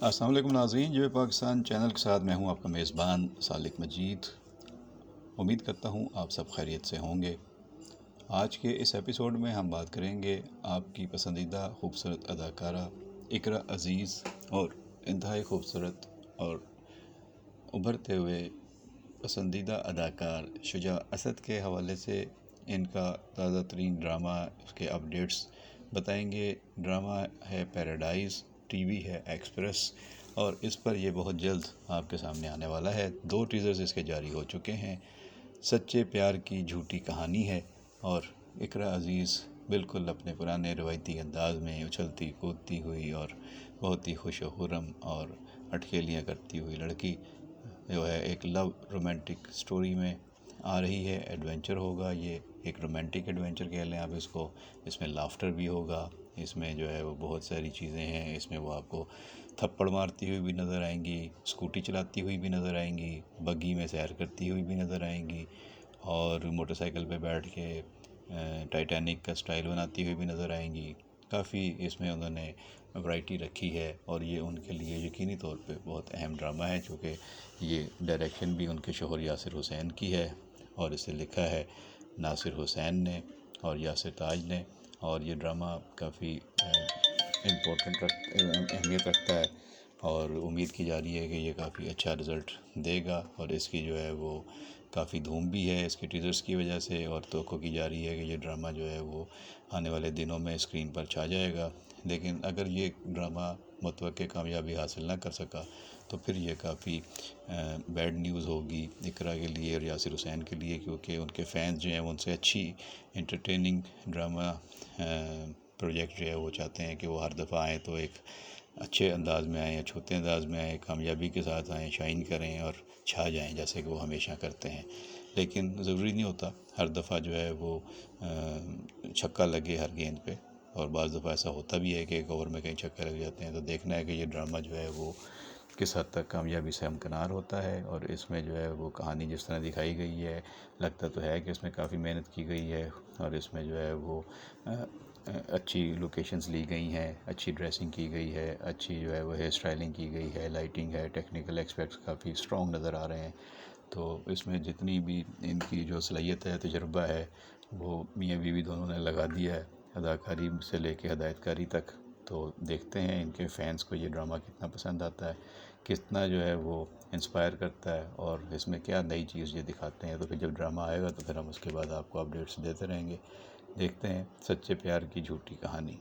السلام علیکم ناظرین، جو پاکستان چینل کے ساتھ میں ہوں آپ کا میزبان سالک مجید۔ امید کرتا ہوں آپ سب خیریت سے ہوں گے۔ آج کے اس ایپیسوڈ میں ہم بات کریں گے آپ کی پسندیدہ خوبصورت اداکارہ اقرا عزیز اور انتہائی خوبصورت اور ابھرتے ہوئے پسندیدہ اداکار شجاع اسد کے حوالے سے ان کا تازہ ترین ڈرامہ کے اپڈیٹس بتائیں گے۔ ڈرامہ ہے پیراڈائز، ٹی وی ہے ایکسپریس، اور اس پر یہ بہت جلد آپ کے سامنے آنے والا ہے۔ 2 ٹیزرز اس کے جاری ہو چکے ہیں۔ سچے پیار کی جھوٹی کہانی ہے اور اقرا عزیز بالکل اپنے پرانے روایتی انداز میں اچھلتی کودتی ہوئی اور بہت ہی خوش و خرم اور اٹکھیلیاں کرتی ہوئی لڑکی جو ہے ایک لو رومانٹک سٹوری میں آ رہی ہے۔ ایڈونچر ہوگا، یہ ایک رومانٹک ایڈونچر کہہ لیں آپ اس کو۔ اس میں لافٹر بھی ہوگا، اس میں جو ہے وہ بہت ساری چیزیں ہیں۔ اس میں وہ آپ کو تھپڑ مارتی ہوئی بھی نظر آئیں گی، اسکوٹی چلاتی ہوئی بھی نظر آئیں گی، بگی میں سیر کرتی ہوئی بھی نظر آئیں گی، اور موٹر سائیکل پہ بیٹھ کے ٹائٹینک کا سٹائل بناتی ہوئی بھی نظر آئیں گی۔ کافی اس میں انہوں نے ورائٹی رکھی ہے اور یہ ان کے لیے یقینی طور پہ بہت اہم ڈرامہ ہے، چونکہ یہ ڈائریکشن بھی ان کے شوہر یاسر حسین کی ہے اور اسے لکھا ہے ناصر حسین نے اور یاسر تاج نے، اور یہ ڈرامہ کافی اہمیت رکھتا ہے اور امید کی جا رہی ہے کہ یہ کافی اچھا رزلٹ دے گا، اور اس کی جو ہے وہ کافی دھوم بھی ہے اس کی ٹیزرز کی وجہ سے، اور توقع کی جا رہی ہے کہ یہ ڈرامہ جو ہے وہ آنے والے دنوں میں اسکرین پر چھا جائے گا۔ لیکن اگر یہ ڈرامہ متوقع کامیابی حاصل نہ کر سکا تو پھر یہ کافی بیڈ نیوز ہوگی اقرا کے لیے اور یاسر حسین کے لیے، کیونکہ ان کے فینس جو ہیں وہ ان سے اچھی انٹرٹیننگ ڈرامہ پروجیکٹ جو ہے وہ چاہتے ہیں کہ وہ ہر دفعہ آئیں تو ایک اچھے انداز میں آئیں، چھوٹے انداز میں آئیں، کامیابی کے ساتھ آئیں، شائن کریں اور چھا جائیں جیسے کہ وہ ہمیشہ کرتے ہیں۔ لیکن ضروری نہیں ہوتا ہر دفعہ جو ہے وہ چھکا لگے ہر گیند پہ، اور بعض دفعہ ایسا ہوتا بھی ہے کہ ایک اوور میں کہیں چھکے لگ جاتے ہیں۔ تو دیکھنا ہے کہ یہ ڈرامہ جو ہے وہ کس حد تک کامیابی سے ہمکنار ہوتا ہے، اور اس میں جو ہے وہ کہانی جس طرح دکھائی گئی ہے لگتا تو ہے کہ اس میں کافی محنت کی گئی ہے، اور اس میں جو ہے وہ اچھی لوکیشنز لی گئی ہیں، اچھی ڈریسنگ کی گئی ہے، اچھی جو ہے وہ ہیئر اسٹائلنگ کی گئی ہے، لائٹنگ ہے، ٹیکنیکل ایکسپیکٹس کافی اسٹرانگ نظر آ رہے ہیں۔ تو اس میں جتنی بھی ان کی جو صلاحیت ہے، تجربہ ہے، وہ میاں بیوی دونوں نے لگا دیا ہے، اداکاری سے لے کے ہدایت کاری تک۔ تو دیکھتے ہیں ان کے فینس کو یہ ڈرامہ کتنا پسند آتا ہے، کتنا جو ہے وہ انسپائر کرتا ہے، اور اس میں کیا نئی چیز یہ دکھاتے ہیں۔ تو پھر جب ڈرامہ آئے گا تو پھر ہم اس کے بعد آپ کو اپڈیٹس دیتے رہیں گے۔ دیکھتے ہیں سچے پیار کی جھوٹی کہانی۔